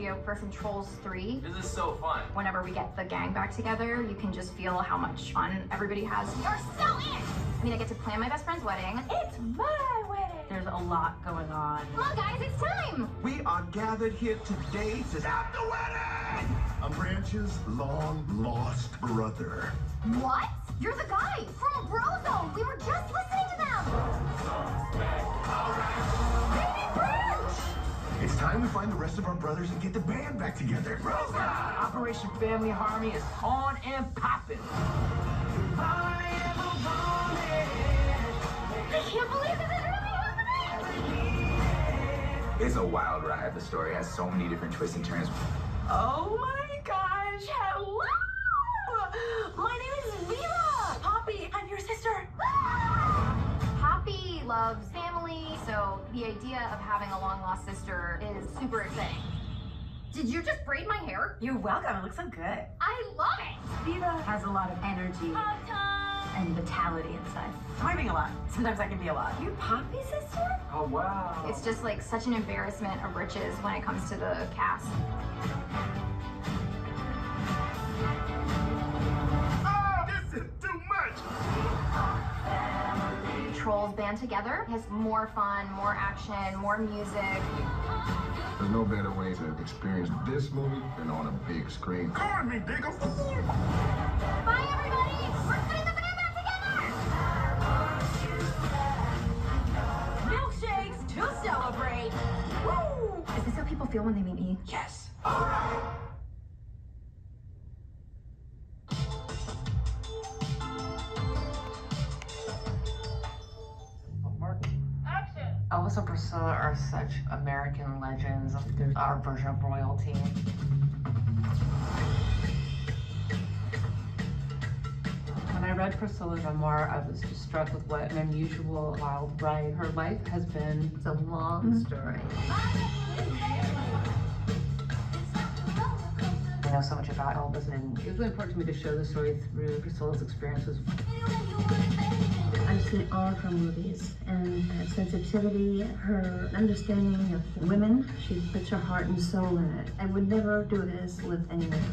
preview for some Trolls 3. This is so fun. Whenever we get the gang back together, you can just feel how much fun everybody has. You're so in! I mean, I get to plan my best friend's wedding. It's my wedding! There's a lot going on. Come on, guys, it's time! We are gathered here today to stop the wedding! I'm Branch's long-lost brother. What? You're the guy from Brozone! We were just listening to them! Baby Branch! It's time to find the rest of our brothers and get the band back together. Operation Family Harmony is on and popping. I can't believe this is really happening! It's a wild ride. The story has so many different twists and turns. Oh my gosh, hello! My name is Viva! Poppy, I'm your sister. Poppy loves family, so the idea of having a long-lost sister is super exciting. Did you just braid my hair? You're welcome, it looks so good. I love it! Viva has a lot of energy and vitality inside. I'm being a lot. Sometimes I can be a lot. You're Poppy's sister? Oh, wow. It's just like such an embarrassment of riches when it comes to the cast. This is too much! Trolls band together has more fun, more action, more music. There's no better way to experience this movie than on a big screen. Call me, Diggle! Bye, everybody! We're putting the band back together! Milkshakes to celebrate! Woo! Is this how people feel when they meet me? Yes. Elvis and Priscilla are such American legends. They're our version of royalty. When I read Priscilla's memoir, I was just struck with what an unusual, wild ride her life has been. It's a long story. I know so much about Elvis, and it was really important to me to show the story through Priscilla's experiences. I've seen all of her movies, and her sensitivity, her understanding of women, she puts her heart and soul in it. I would never do this with anyone else.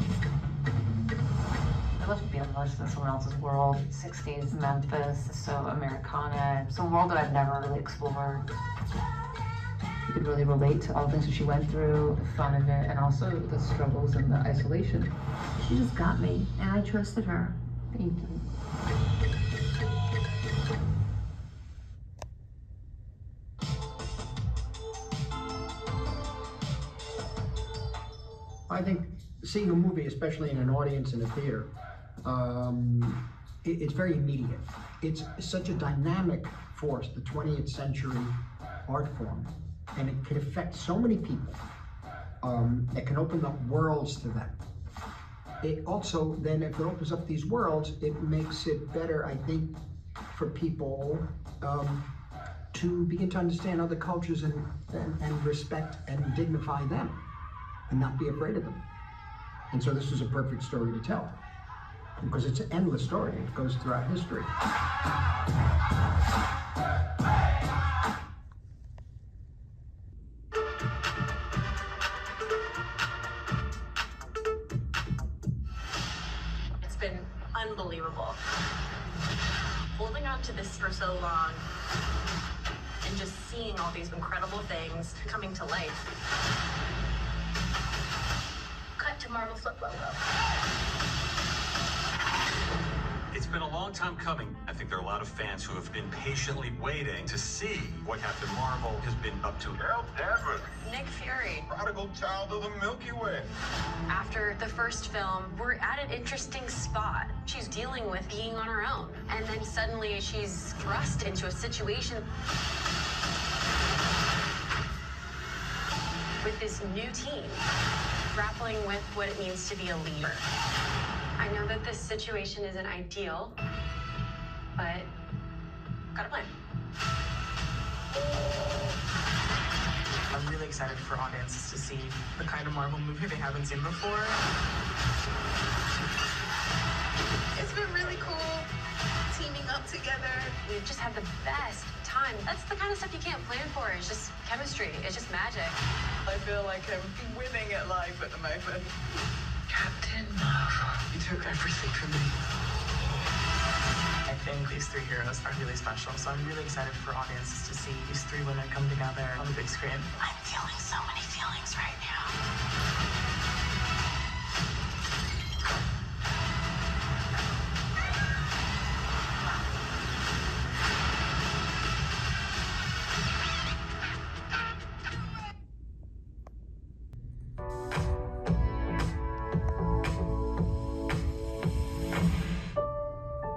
I love being immersed in someone else's world. 60s Memphis, so Americana. It's a world that I've never really explored. You could really relate to all the things that she went through, the fun of it, and also the struggles and the isolation. She just got me, and I trusted her. Thank you. I think seeing a movie, especially in an audience in a theater, it's very immediate. It's such a dynamic force, the 20th century art form, and it can affect so many people. It can open up worlds to them. It also, then if it opens up these worlds, it makes it better, I think, for people to begin to understand other cultures and respect and dignify them, and not be afraid of them. And so this is a perfect story to tell, because it's an endless story. It goes throughout history. It's been unbelievable. Holding on to this for so long and just seeing all these incredible things coming to life. Cut to Marvel Flip logo. It's been a long time coming. I think there are a lot of fans who have been patiently waiting to see what Captain Marvel has been up to. Carol Danvers, Nick Fury. prodigal child of the Milky Way. After the first film, we're at an interesting spot. She's dealing with being on her own. And then suddenly she's thrust into a situation with this new team, grappling with what it means to be a leader. I know that this situation isn't ideal, but got a plan. I'm really excited for audiences to see the kind of Marvel movie they haven't seen before. It's been really cool teaming up together. We've just had the best time. That's the kind of stuff you can't plan for. It's just chemistry. It's just magic. I feel like I'm winning at life at the moment. Captain Marvel. You took everything from me. I think these three heroes are really special, so I'm really excited for audiences to see these three women come together on the big screen. I'm feeling so many feelings right now.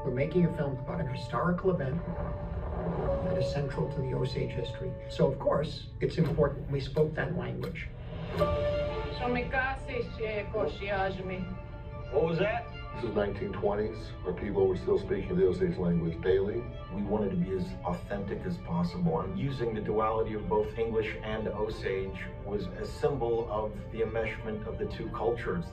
Making a film about an historical event that is central to the Osage history. So, of course, it's important we spoke that language. What was that? This is 1920s, where people were still speaking the Osage language daily. We wanted to be as authentic as possible, and using the duality of both English and Osage was a symbol of the enmeshment of the two cultures.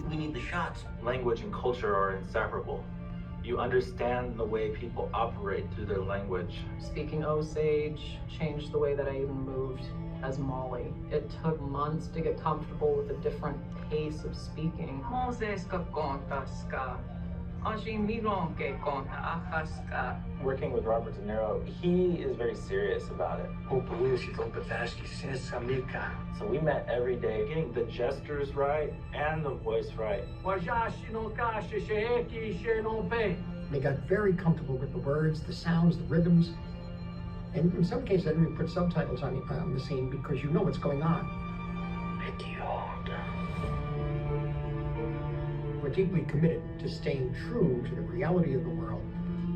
We need the shots. Language and culture are inseparable. You understand the way people operate through their language. Speaking Osage changed the way that I even moved as Molly. It took months to get comfortable with a different pace of speaking. Working with Robert De Niro, he is very serious about it. So we met every day, getting the gestures right and the voice right. They got very comfortable with the words, the sounds, the rhythms. And in some cases, I didn't even put subtitles on the scene because you know what's going on. We're deeply committed to staying true to the reality of the world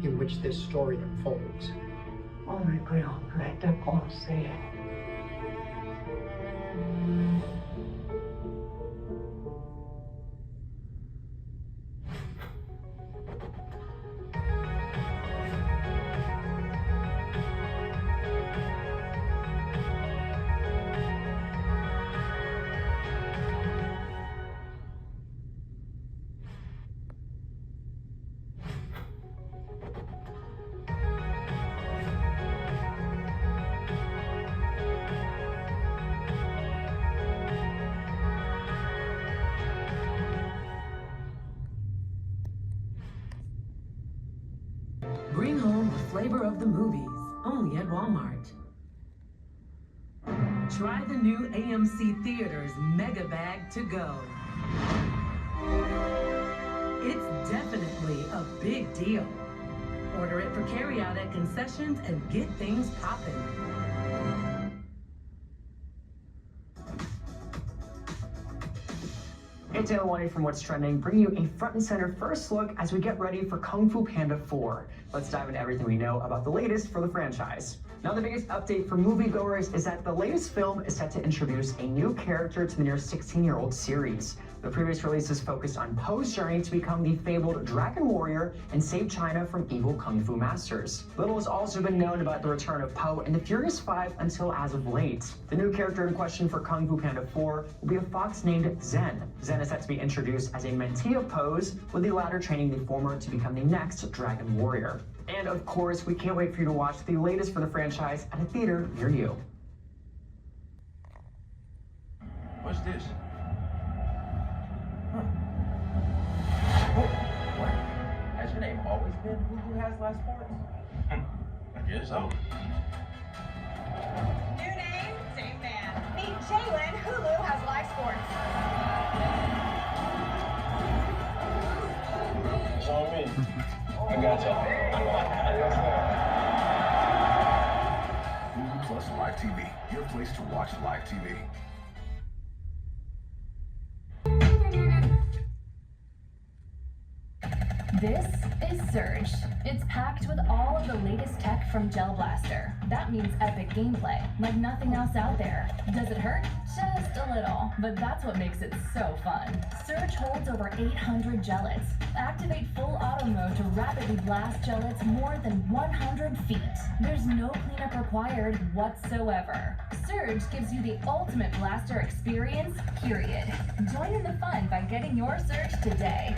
in which this story unfolds. Bring home the flavor of the movies, only at Walmart. Try the new AMC Theaters Mega-bag to go. It's definitely a big deal. Order it for carryout at concessions and get things popping. It's Aloy from What's Trending, bringing you a front and center first look as we get ready for Kung Fu Panda 4. Let's dive into everything we know about the latest for the franchise. Now, the biggest update for moviegoers is that the latest film is set to introduce a new character to the near 16-year-old series. The previous releases focused on Poe's journey to become the fabled Dragon Warrior and save China from evil Kung Fu masters. Little has also been known about the return of Poe and the Furious Five until as of late. The new character in question for Kung Fu Panda 4 will be a fox named Zen. Zen is set to be introduced as a mentee of Poe's, with the latter training the former to become the next Dragon Warrior. And of course, we can't wait for you to watch the latest for the franchise at a theater near you. What's this? What? Has your name always been Hulu Has Live Sports? I guess so. New name, same man. Meet Jalen, Hulu Has Live Sports. It's on me. I got y'all. Hulu+ Live TV, your place to watch live TV. This is Surge. It's packed with all of the latest tech from Gel Blaster. That means epic gameplay, like nothing else out there. Does it hurt? Just a little, but that's what makes it so fun. Surge holds over 800 gellets. Activate full auto mode to rapidly blast gellets more than 100 feet. There's no cleanup required whatsoever. Surge gives you the ultimate blaster experience, period. Join in the fun by getting your Surge today.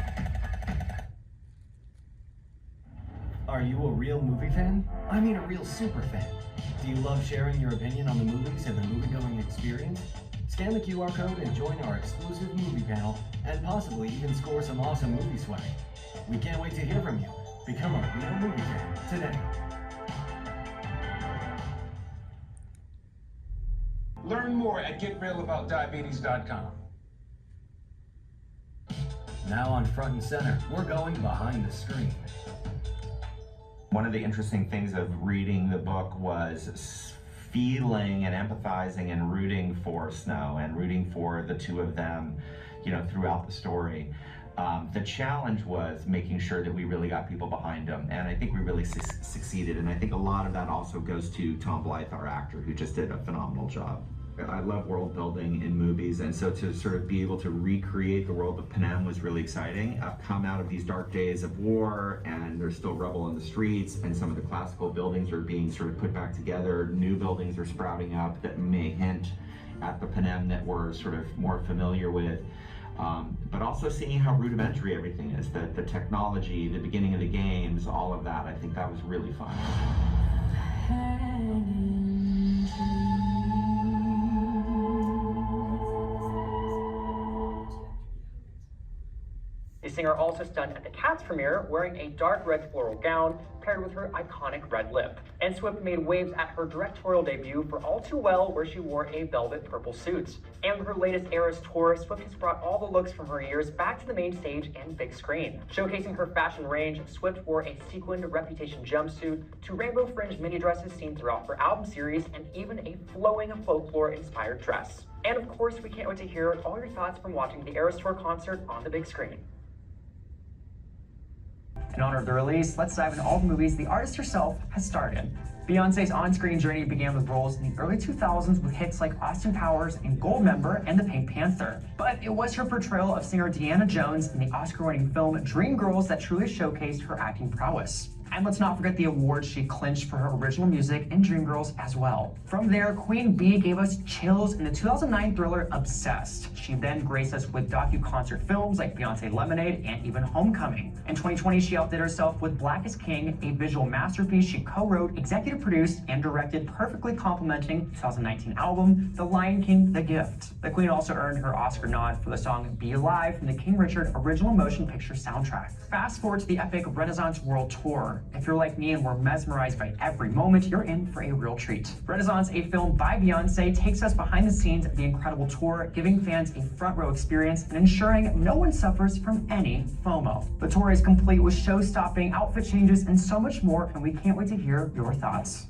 Are you a real movie fan? I mean a real super fan. Do you love sharing your opinion on the movies and the movie-going experience? Scan the QR code and join our exclusive movie panel and possibly even score some awesome movie swag. We can't wait to hear from you. Become a real movie fan today. Learn more at getrealaboutdiabetes.com. Now on Front and Center, we're going behind the screen. One of the interesting things of reading the book was feeling and empathizing and rooting for Snow and rooting for the two of them, you know, throughout the story. The challenge was making sure that we really got people behind them, and I think we really succeeded, and I think a lot of that also goes to Tom Blythe, our actor, who just did a phenomenal job. I love world building in movies, and so to sort of be able to recreate the world of Panem was really exciting. I've come out of these dark days of war, and there's still rubble in the streets, and some of the classical buildings are being sort of put back together. New buildings are sprouting up that may hint at the Panem that we're sort of more familiar with. But also seeing how rudimentary everything is, the technology, the beginning of the games, all of that. I think that was really fun. The singer also stunned at the Cats premiere wearing a dark red floral gown paired with her iconic red lip. And Swift made waves at her directorial debut for All Too Well, where she wore a velvet purple suit. And with her latest Eras tour, Swift has brought all the looks from her years back to the main stage and big screen. Showcasing her fashion range, Swift wore a sequined Reputation jumpsuit to rainbow fringe mini dresses seen throughout her album series, and even a flowing folklore-inspired dress. And of course, we can't wait to hear all your thoughts from watching the Eras Tour concert on the big screen. In honor of the release, let's dive into all the movies the artist herself has starred in. Beyoncé's on-screen journey began with roles in the early 2000s with hits like Austin Powers and Goldmember and The Pink Panther. But it was her portrayal of singer Deanna Jones in the Oscar-winning film Dreamgirls that truly showcased her acting prowess. And let's not forget the awards she clinched for her original music in Dreamgirls as well. From there, Queen Bee gave us chills in the 2009 thriller Obsessed. She then graced us with docu-concert films like Beyoncé Lemonade and even Homecoming. In 2020, she outdid herself with Black is King, a visual masterpiece she co-wrote, executive produced, and directed, perfectly complementing the 2019 album The Lion King: The Gift. The Queen also earned her Oscar nod for the song Be Alive from the King Richard original motion picture soundtrack. Fast forward to the epic Renaissance World Tour. If you're like me and were mesmerized by every moment, you're in for a real treat. Renaissance, a film by Beyoncé, takes us behind the scenes of the incredible tour, giving fans a front row experience and ensuring no one suffers from any FOMO. The tour is complete with show-stopping outfit changes and so much more, and we can't wait to hear your thoughts.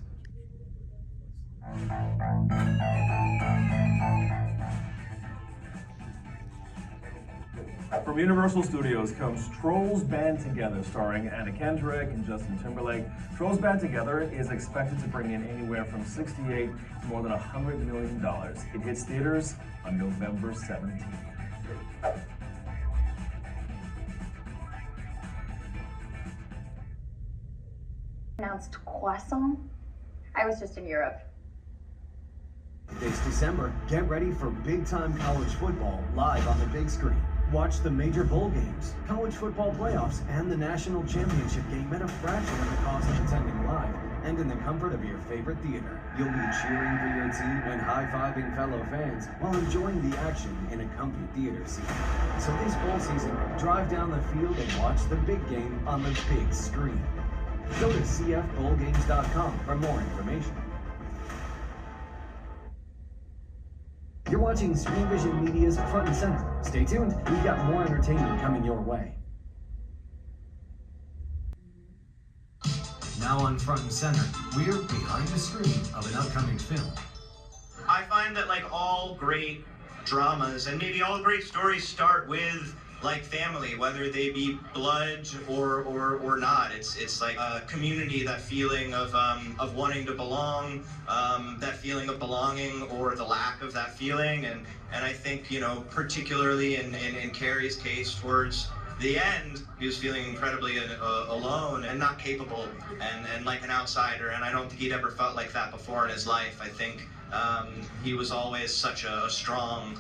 From Universal Studios comes Trolls Band Together, starring Anna Kendrick and Justin Timberlake. Trolls Band Together is expected to bring in anywhere from $68 to more than $100 million. It hits theaters on November 17th. Pronounced croissant. I was just in Europe. This December, get ready for big-time college football live on the big screen. Watch the major bowl games, college football playoffs, and the national championship game at a fraction of the cost of attending live, and in the comfort of your favorite theater. You'll be cheering for your team and high-fiving fellow fans while enjoying the action in a comfy theater seat. So this bowl season, drive down the field and watch the big game on the big screen. Go to cfbowlgames.com for more information. You're watching Screen Vision Media's Front and Center. Stay tuned, we've got more entertainment coming your way. Now on Front and Center, we're behind the screen of an upcoming film. I find that like all great dramas and maybe all great stories start with like family, whether they be blood or not. It's like a community, that feeling of wanting to belong, that feeling of belonging or the lack of that feeling, and I think, you know, particularly in Carrie's case towards the end, he was feeling incredibly alone and not capable and like an outsider, and I don't think he'd ever felt like that before in his life. I think he was always such a strong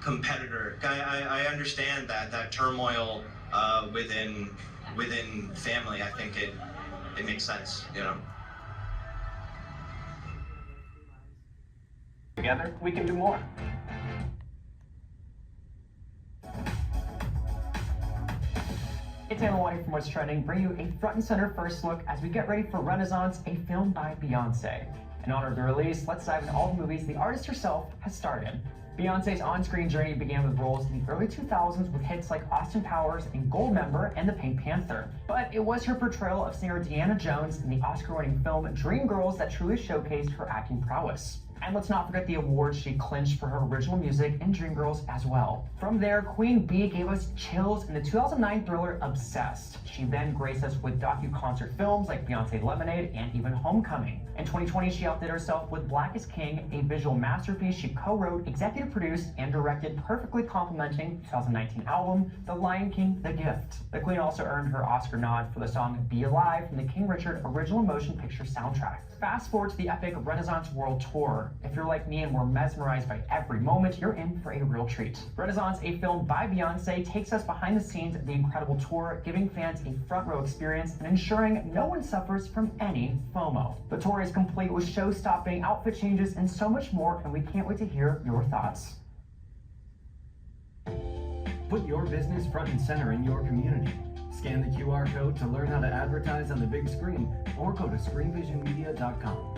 competitor. I understand that turmoil within family. I think it makes sense, you know. Together, we can do more. It's Anna White from What's Trending, bring you a front and center first look as we get ready for Renaissance, a film by Beyoncé. In honor of the release, let's dive into all the movies the artist herself has starred in. Beyoncé's on-screen journey began with roles in the early 2000s with hits like Austin Powers and Goldmember and The Pink Panther. But it was her portrayal of singer Deanna Jones in the Oscar-winning film Dreamgirls that truly showcased her acting prowess. And let's not forget the awards she clinched for her original music in Dreamgirls as well. From there, Queen Bee gave us chills in the 2009 thriller Obsessed. She then graced us with docu-concert films like Beyoncé Lemonade and even Homecoming. In 2020, she outdid herself with Black is King, a visual masterpiece she co-wrote, executive produced, and directed, perfectly complementing 2019 album The Lion King, The Gift. The Queen also earned her Oscar nod for the song Be Alive from the King Richard original motion picture soundtrack. Fast forward to the epic Renaissance World Tour. If you're like me and were mesmerized by every moment, you're in for a real treat. Renaissance, a film by Beyoncé, takes us behind the scenes of the incredible tour, giving fans a front row experience and ensuring no one suffers from any FOMO. The tour is complete with show-stopping outfit changes and so much more, and we can't wait to hear your thoughts. Put your business front and center in your community. Scan the QR code to learn how to advertise on the big screen or go to screenvisionmedia.com.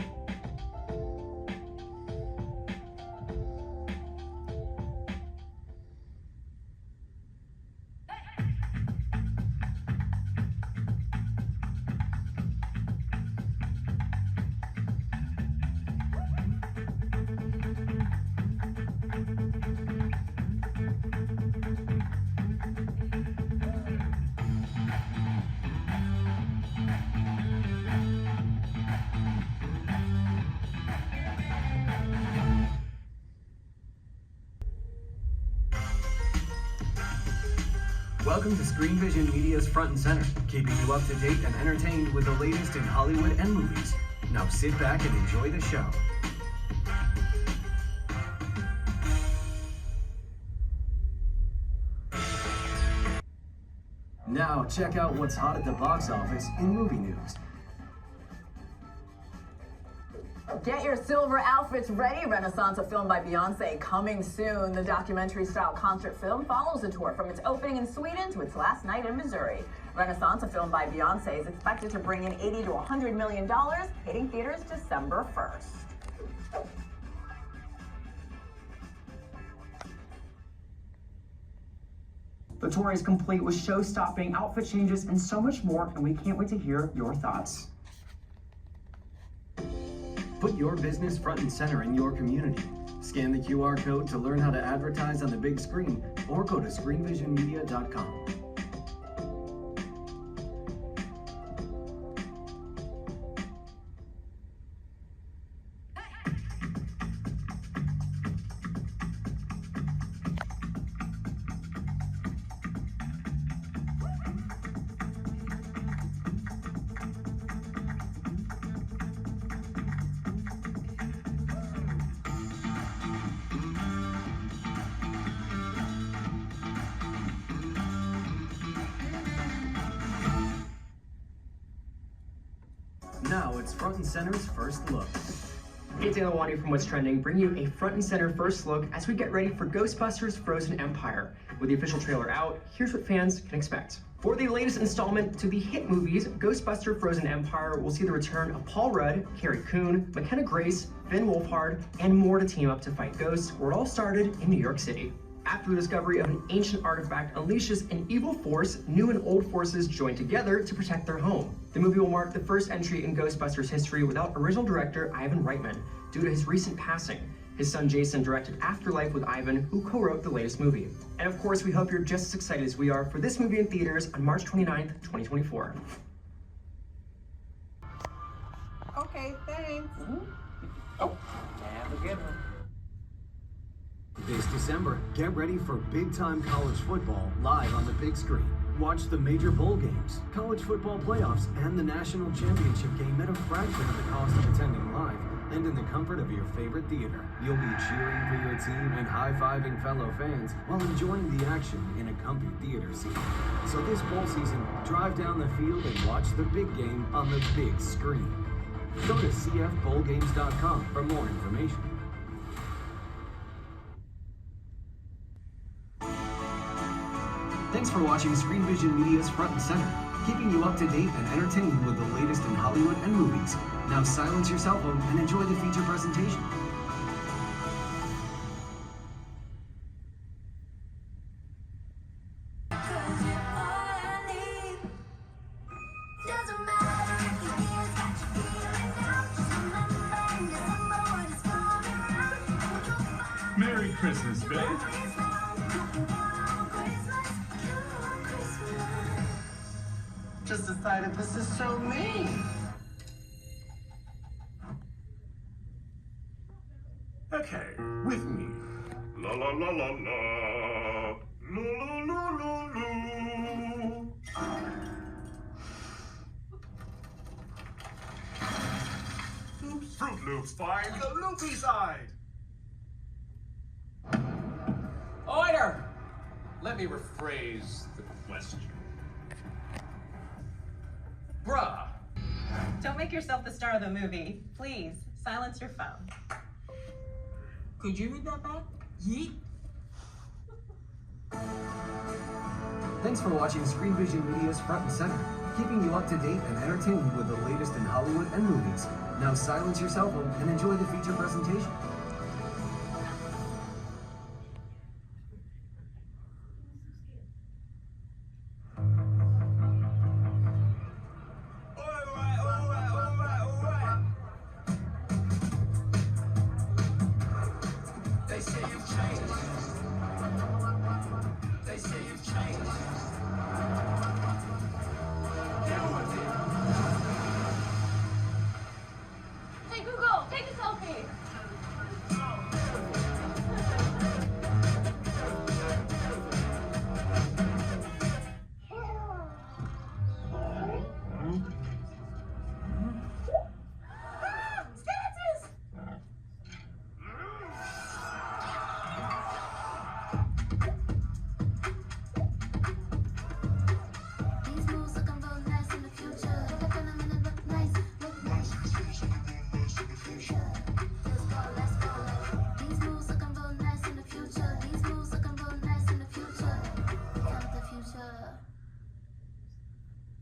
Welcome to Screen Vision Media's Front and Center, keeping you up to date and entertained with the latest in Hollywood and movies. Now sit back and enjoy the show. Now check out what's hot at the box office in movie news. Get your silver outfits ready. Renaissance, a film by Beyoncé, coming soon. The documentary-style concert film follows the tour from its opening in Sweden to its last night in Missouri. Renaissance, a film by Beyoncé, is expected to bring in $80 to $100 million, hitting theaters December 1st. The tour is complete with show-stopping outfit changes and so much more, and we can't wait to hear your thoughts. Put your business front and center in your community. Scan the QR code to learn how to advertise on the big screen or go to screenvisionmedia.com. Now it's Front and Center's First Look. It's Anna White from What's Trending, bring you a front and center first look as we get ready for Ghostbusters Frozen Empire. With the official trailer out, here's what fans can expect. For the latest installment to the hit movies, Ghostbusters Frozen Empire will see the return of Paul Rudd, Carrie Coon, McKenna Grace, Finn Wolfhard, and more to team up to fight ghosts, where it all started in New York City. After the discovery of an ancient artifact unleashes an evil force, new and old forces join together to protect their home. The movie will mark the first entry in Ghostbusters history without original director Ivan Reitman, due to his recent passing. His son Jason directed Afterlife with Ivan, who co-wrote the latest movie. And of course, we hope you're just as excited as we are for this movie in theaters on March 29th, 2024. Okay, thanks. Oh, have a good one. This December, get ready for big-time college football live on the big screen. Watch the major bowl games, college football playoffs, and the national championship game at a fraction of the cost of attending live, and in the comfort of your favorite theater. You'll be cheering for your team and high-fiving fellow fans while enjoying the action in a comfy theater seat. So this bowl season, drive down the field and watch the big game on the big screen. Go to cfbowlgames.com for more information. Thanks for watching Screen Vision Media's Front and Center, keeping you up to date and entertained with the latest in Hollywood and movies. Now silence your cell phone and enjoy the feature presentation. Merry Christmas, babe. Just decided this is so mean. Okay, with me. La la la la la. La la la la la. Oops, Fruit Loops find the loopy side. Order! Let me rephrase the question. Bruh. Don't make yourself the star of the movie. Please, silence your phone. Could you read that back? Yeet. Thanks for watching Screen Vision Media's Front and Center, keeping you up to date and entertained with the latest in Hollywood and movies. Now silence your cell phone and enjoy the feature presentation.